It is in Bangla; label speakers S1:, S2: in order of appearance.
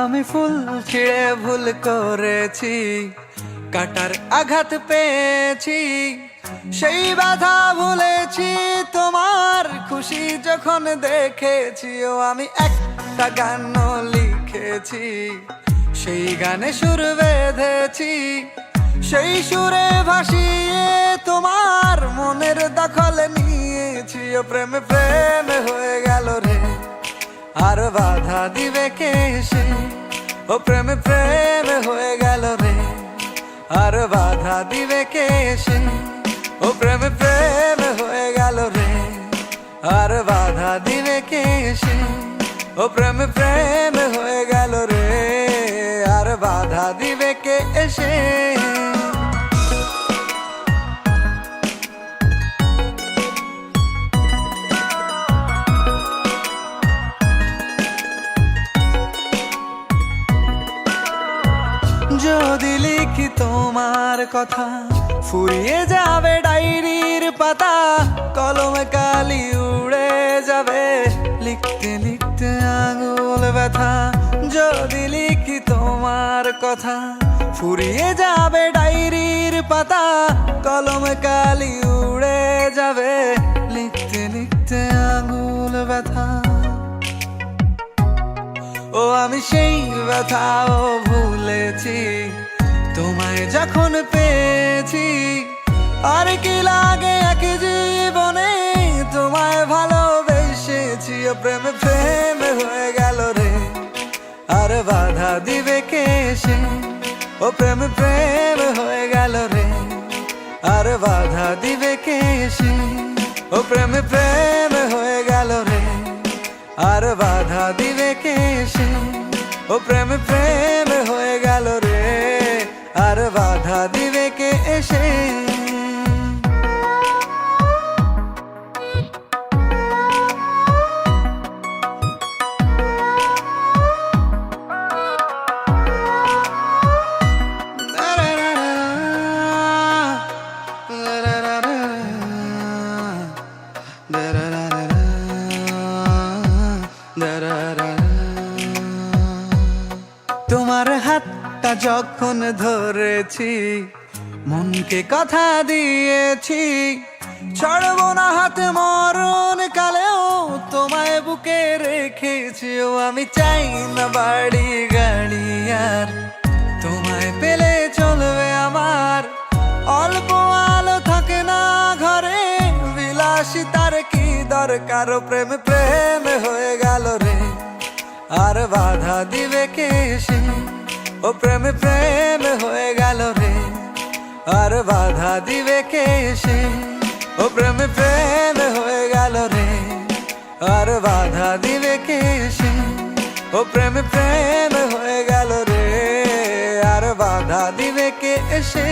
S1: আমি ফুল ছিঁড়ে ভুল করেছি, কাটার আঘাত পেয়েছি, সেই বাধা ভুলেছি তোমার খুশি যখন দেখেছি। ও আমি একটা গান লিখেছি, সেই গানে সুর বেঁধেছি, সেই সুরে ভাসিয়ে তোমার মনের দখল নিয়েছি। ও প্রেমে প্রেমে হয়ে গেল রে, আর বাধা দিবে কে সে? ও প্রেমে প্রেমে হয়ে গেল রে, আর বাধা দিবে কে সে? ও প্রেমে প্রেমে হয়ে গেল রে, আর বাধা দিবে কে সে? ও প্রেমে প্রেমে হয়ে গেল রে, আর বাধা দিবে কে এসে? যদি লিখি তোমার কথা, ফুরিয়ে যাবে ডায়েরির পাতা, কলমে কালি উড়ে যাবে, লিখতে লিখতে আঙুল ব্যথা। যদি লিখি তোমার কথা, ফুরিয়ে যাবে ডায়েরির পাতা, কলমে কালি উড়ে যাবে, লিখতে লিখতে আঙুল ব্যথা। ও আমি সেই ব্যথাও ভুলেছি, তোমায় যখন পেয়েছি। আর কি লাগে এক জীবনে, তোমায় ভালোবেসেছি। ও প্রেমে প্রেমে হয়ে গেল রে, আর বাধা দিবে কে সে? ও প্রেমে প্রেমে হয়ে গেল রে, আর বাধা দিবে কে সে? ও প্রেমে প্রেমে হয়ে গেল রে, আর বাধা দিবে কে সে? ও প্রেমে প্রেমে হয়ে গেল রে, আর বাধা দিবে কে এসে? তোমার হাতটা যখন ধরেছি, মনকে কথা দিয়েছি, ছাড়বো না হাত মরণ কালেও, তোমায় বুকে রেখেছি। ও আমি চাই না বাড়ি গাড়ি আর, তোমায় পেলে চলবে আমার। অল্প আলো থাকে না ঘরে, বিলাসিতার কি দরকার? ও প্রেমে প্রেমে হয়ে গেল রে, আর বাধা দিবে কে সে? ও প্রেমে প্রেমে হয়ে গেল রে, আর বাধা দিবে কে সে? ও প্রেমে প্রেমে হয়ে গেল রে, আর বাধা দিবে কে সে? ও প্রেমে প্রেমে হয়ে গেল রে, আর বাধা দিবে কে এসে?